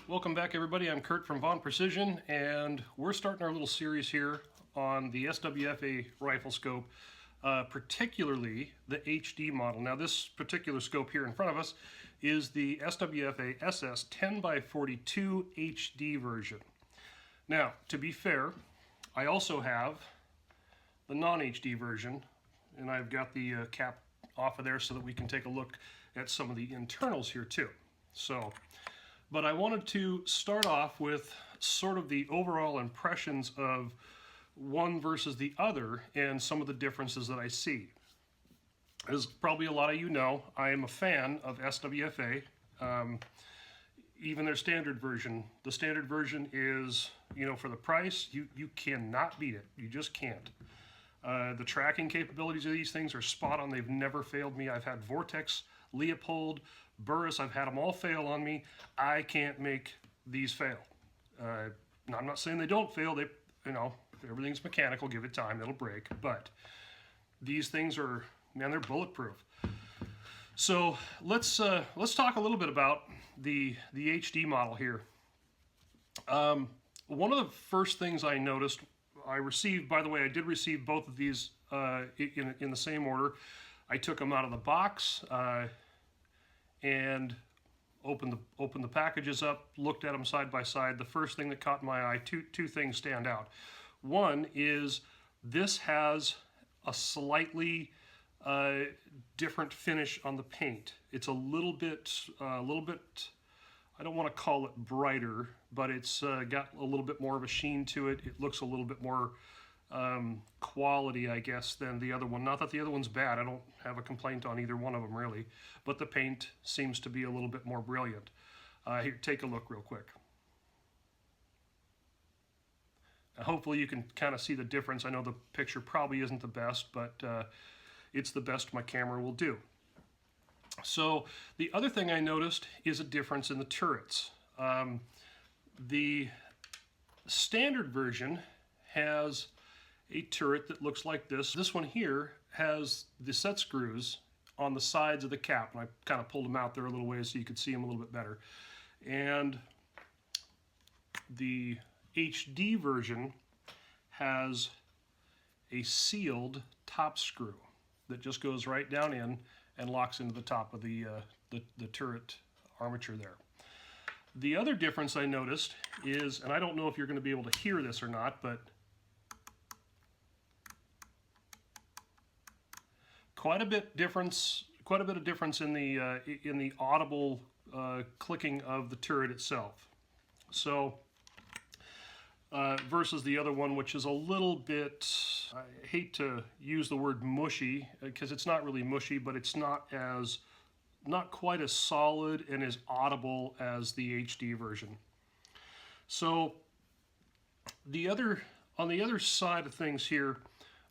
Welcome back, everybody. I'm Kurt from Vaughn Precision, and we're starting our little series here on the SWFA rifle scope, particularly the HD model. Now, this particular scope here in front of us is the SWFA SS 10x42 HD version. Now, to be fair, I also have the non-HD version, and I've got the cap off of there so that we can take a look at some of the internals here too. But I wanted to start off with sort of the overall impressions of one versus the other and some of the differences that I see. As probably a lot of you know, I am a fan of SWFA, even their standard version. The standard version is, you know, for the price, you cannot beat it. You just can't. The tracking capabilities of these things are spot on. They've never failed me. I've had Vortex, Leopold, Burris, I've had them all fail on me. I can't make these fail. I'm not saying they don't fail. They, you know, if everything's mechanical, give it time, it'll break. But these things are, man, they're bulletproof. So let's talk a little bit about the HD model here. One of the first things I noticed, I received, by the way, I did receive both of these in the same order. I took them out of the box and opened the packages up, looked at them side by side. The first thing that caught my eye, two things stand out. One is this has a slightly different finish on the paint. It's a little bit, I don't want to call it brighter, but it's got a little bit more of a sheen to it. It looks a little bit more quality, I guess, than the other one. Not that the other one's bad. I don't have a complaint on either one of them, really. But the paint seems to be a little bit more brilliant. Here, take a look real quick. Hopefully you can kind of see the difference. I know the picture probably isn't the best, but it's the best my camera will do. So the other thing I noticed is a difference in the turrets. The standard version has a turret that looks like this. This one here has the set screws on the sides of the cap, and I kind of pulled them out there a little ways so you could see them a little bit better. And the HD version has a sealed top screw that just goes right down in and locks into the top of the turret armature there. The other difference I noticed is, and I don't know if you're going to be able to hear this or not, but quite a bit of difference in the audible clicking of the turret itself. So versus the other one, which is a little bit, I hate to use the word mushy because it's not really mushy, but it's not quite as solid and as audible as the HD version. So on the other side of things here,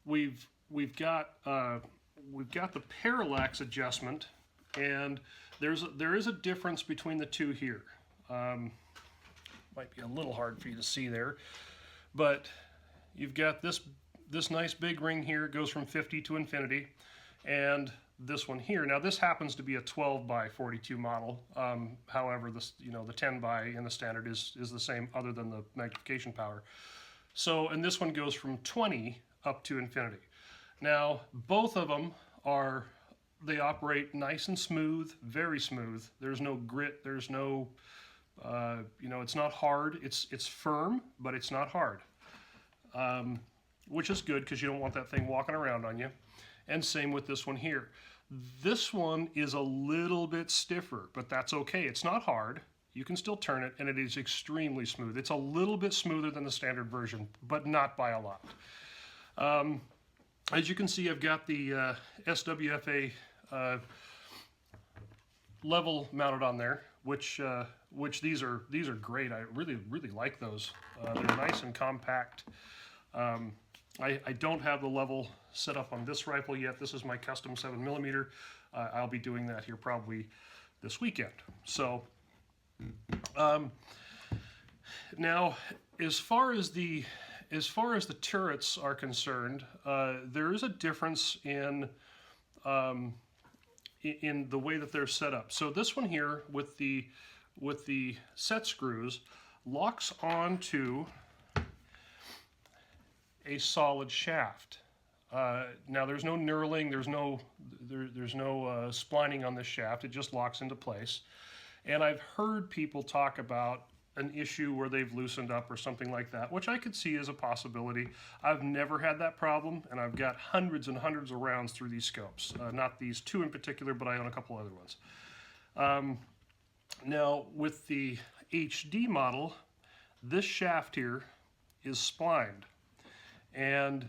we've got the parallax adjustment, and there is a difference between the two here. Might be a little hard for you to see there, but you've got this nice big ring here. It goes from 50 to infinity, and this one here. Now this happens to be a 12x42 model. However, the 10x in the standard is the same, other than the magnification power. So, and this one goes from 20 up to infinity. Now, both of them they operate nice and smooth, very smooth. There's no grit, there's no, it's not hard. It's firm, but it's not hard, which is good because you don't want that thing walking around on you. And same with this one here. This one is a little bit stiffer, but that's okay. It's not hard. You can still turn it, and it is extremely smooth. It's a little bit smoother than the standard version, but not by a lot. As you can see, I've got the SWFA level mounted on there, which these are great. I really like those. They're nice and compact. I don't have the level set up on this rifle yet. This is my custom 7mm. I'll be doing that here probably this weekend. So now, as far as the turrets are concerned, there is a difference in the way that they're set up. So this one here with the with the set screws locks onto a solid shaft. Now there's no knurling, there's no splining on this shaft. It just locks into place. And I've heard people talk about an issue where they've loosened up or something like that, which I could see as a possibility. I've never had that problem, and I've got hundreds and hundreds of rounds through these scopes. Not these two in particular, but I own a couple other ones. Now with the HD model, this shaft here is splined. And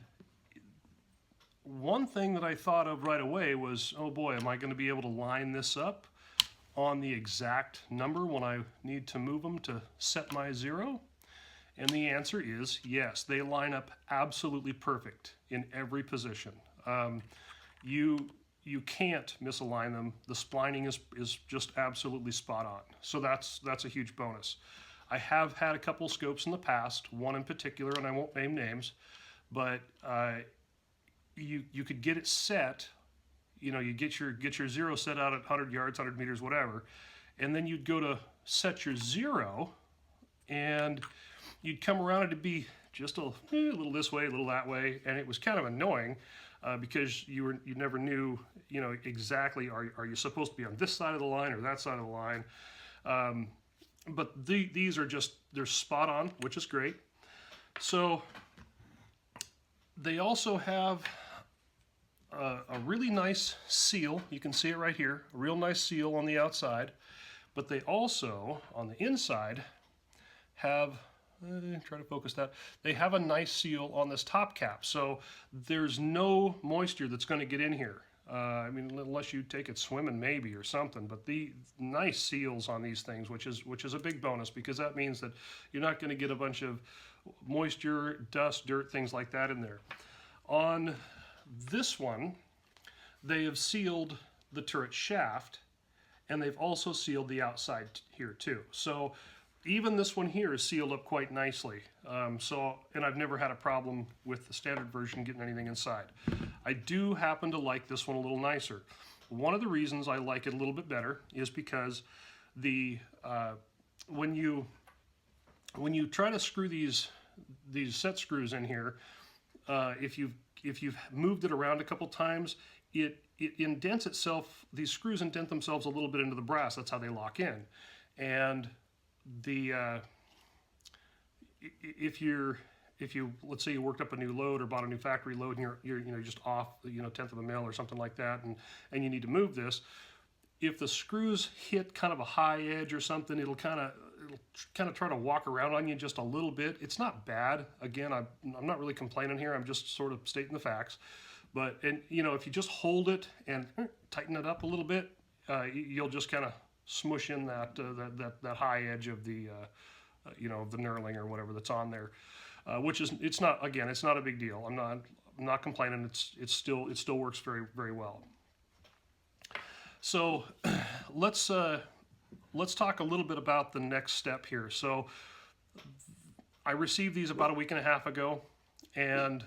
one thing that I thought of right away was, oh boy, am I going to be able to line this up on the exact number when I need to move them to set my zero? And the answer is yes, they line up absolutely perfect in every position. You can't misalign them. The splining is just absolutely spot on. So that's a huge bonus. I have had a couple scopes in the past, one in particular, and I won't name names, but you could get it set, you know, you get your zero set out at 100 yards, 100 meters, whatever, and then you'd go to set your zero, and you'd come around it to be just a little this way, a little that way, and it was kind of annoying because you never knew, you know, exactly are you supposed to be on this side of the line or that side of the line. But these are just, they're spot on, which is great. So they also have a really nice seal. You can see it right here, a real nice seal on the outside. But they also, on the inside, have, try to focus that, they have a nice seal on this top cap. So there's no moisture that's going to get in here. I mean, unless you take it swimming maybe or something, but the nice seals on these things, which is a big bonus, because that means that you're not going to get a bunch of moisture, dust, dirt, things like that in there. On this one, they have sealed the turret shaft, and they've also sealed the outside here too. So even this one here is sealed up quite nicely. And I've never had a problem with the standard version getting anything inside. I do happen to like this one a little nicer. One of the reasons I like it a little bit better is because the when you try to screw these set screws in here, if you've moved it around a couple times, it indents itself. These screws indent themselves a little bit into the brass. That's how they lock in. And if you let's say you worked up a new load or bought a new factory load, and you're just off, you know, 1/10 of a mil or something like that, and you need to move this, if the screws hit kind of a high edge or something, it'll kind of try to walk around on you just a little bit. It's not bad. Again, I'm not really complaining here. I'm just sort of stating the facts. But, and you know, if you just hold it and tighten it up a little bit, you'll just kind of smush in that high edge of the you know, the knurling or whatever that's on there, which is, it's not a big deal. I'm not complaining. It still works very, very well. So let's talk a little bit about the next step here. So I received these about a week and a half ago, and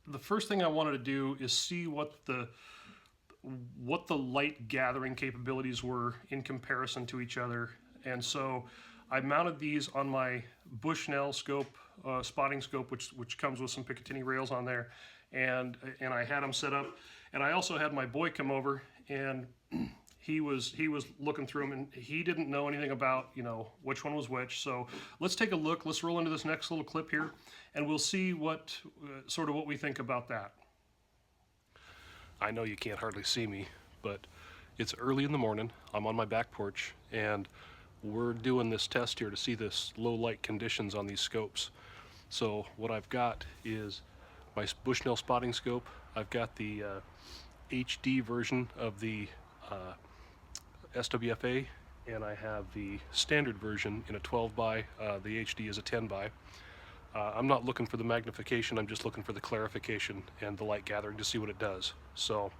the first thing I wanted to do is see what the light gathering capabilities were in comparison to each other. And so I mounted these on my Bushnell scope, spotting scope, which comes with some Picatinny rails on there, and I had them set up. And I also had my boy come over, and he was looking through them, and he didn't know anything about, you know, which one was which. So let's take a look. Let's roll into this next little clip here, and we'll see what sort of what we think about that. I know you can't hardly see me, but it's early in the morning. I'm on my back porch, and we're doing this test here to see this low light conditions on these scopes. So what I've got is my Bushnell spotting scope. I've got the HD version of the SWFA, and I have the standard version in a 12 by. The HD is a 10 by. I'm not looking for the magnification, I'm just looking for the clarification and the light gathering to see what it does. So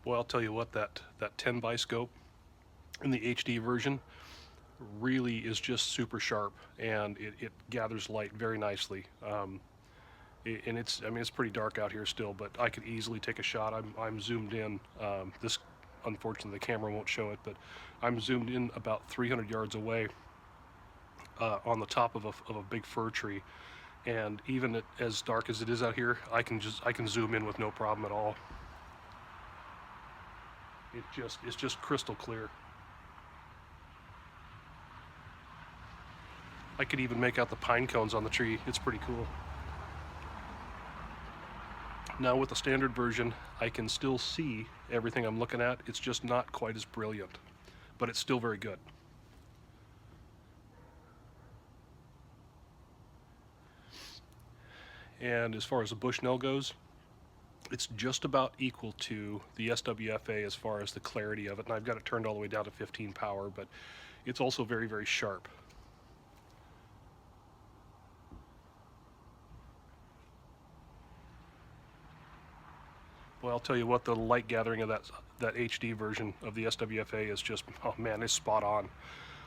boy, I'll tell you what, that 10 by scope in the HD version really is just super sharp, and it gathers light very nicely. And it's, I mean, it's pretty dark out here still, but I could easily take a shot. I'm zoomed in. This, unfortunately, the camera won't show it, but I'm zoomed in about 300 yards away on the top of a big fir tree. And even as dark as it is out here, I can zoom in with no problem at all. It's just crystal clear. I could even make out the pine cones on the tree. It's pretty cool. Now with the standard version, I can still see everything I'm looking at. It's just not quite as brilliant, but it's still very good. And as far as the Bushnell goes, it's just about equal to the SWFA as far as the clarity of it. And I've got it turned all the way down to 15 power, but it's also very, very sharp. Well, I'll tell you what, the light gathering of that HD version of the SWFA is just, oh man, it's spot on.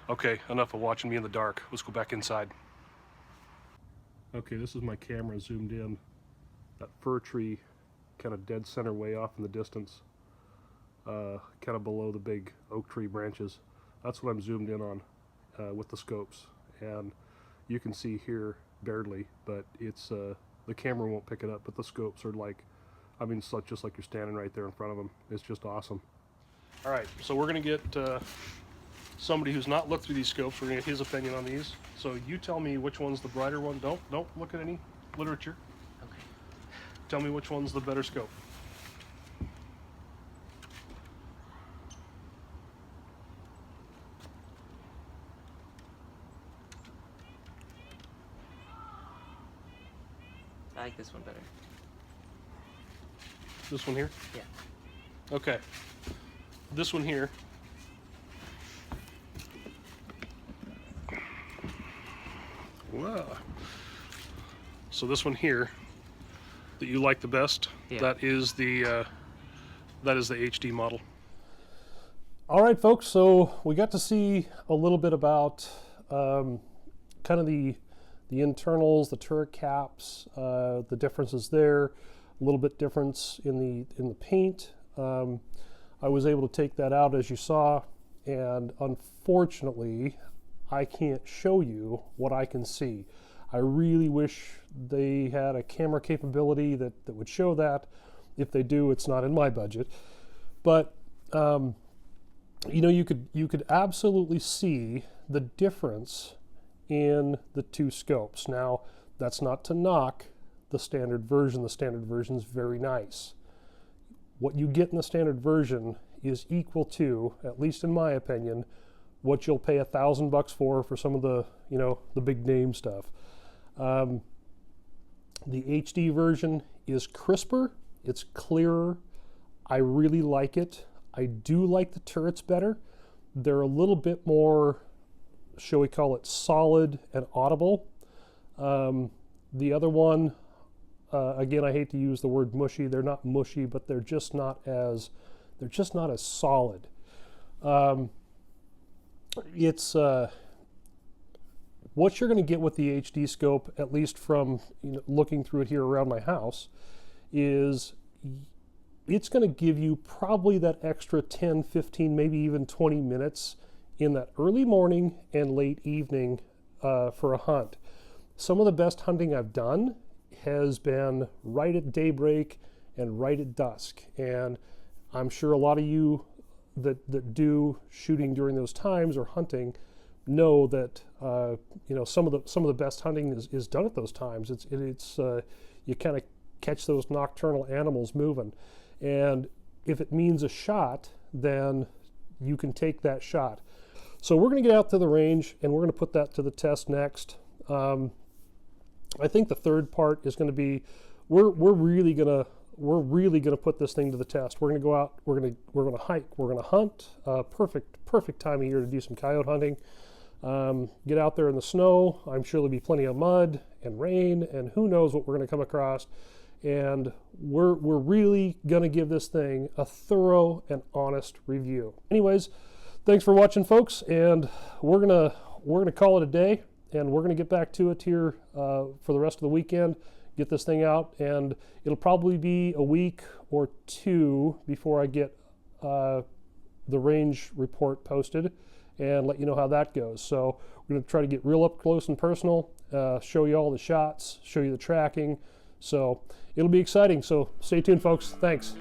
Okay, enough of watching me in the dark. Let's go back inside. Okay, this is my camera zoomed in. That fir tree kind of dead center way off in the distance, kind of below the big oak tree branches. That's what I'm zoomed in on with the scopes. And you can see here barely, but it's the camera won't pick it up, but the scopes are like, I mean, it's just like you're standing right there in front of them. It's just awesome. All right, so we're gonna get somebody who's not looked through these scopes. We're gonna get his opinion on these. So you tell me which one's the brighter one. Don't look at any literature. Okay. Tell me which one's the better scope. I like this one better. This one here? Yeah. Okay. This one here. Wow. So this one here that you like the best, Yeah. that is the HD model. All right, folks, so we got to see a little bit about kind of the internals, the turret caps, the differences there, a little bit difference in the paint. I was able to take that out, as you saw, and unfortunately I can't show you what I can see. I really wish they had a camera capability that would show that. If they do, it's not in my budget, but you know, you could absolutely see the difference in the two scopes. Now, that's not to knock the standard version. The standard version is very nice. What you get in the standard version is equal to, at least in my opinion, what you'll pay $1,000 for some of the, you know, the big name stuff. The HD version is crisper, it's clearer. I really like it. I do like the turrets better. They're a little bit more, shall we call it, solid and audible. The other one, again, I hate to use the word mushy. They're not mushy, but they're just not as solid. It's what you're going to get with the HD scope, at least from, you know, looking through it here around my house, is it's going to give you probably that extra 10, 15, maybe even 20 minutes in that early morning and late evening for a hunt. Some of the best hunting I've done has been right at daybreak and right at dusk. And I'm sure a lot of you that do shooting during those times or hunting know that you know, some of the best hunting is done at those times. It's you kind of catch those nocturnal animals moving, and if it means a shot, then you can take that shot. So we're going to get out to the range and we're going to put that to the test next. I think the third part is going to be we're really going to put this thing to the test. We're going to go out, we're going to hike, we're going to hunt. Perfect time of year to do some coyote hunting. Get out there in the snow. I'm sure there'll be plenty of mud and rain, and who knows what we're going to come across. And we're really going to give this thing a thorough and honest review. Anyways, thanks for watching, folks, and we're gonna call it a day, and we're gonna get back to it here for the rest of the weekend, get this thing out, and it'll probably be a week or two before I get the range report posted and let you know how that goes. So we're going to try to get real up close and personal, show you all the shots, show you the tracking. So it'll be exciting. So stay tuned, folks. Thanks.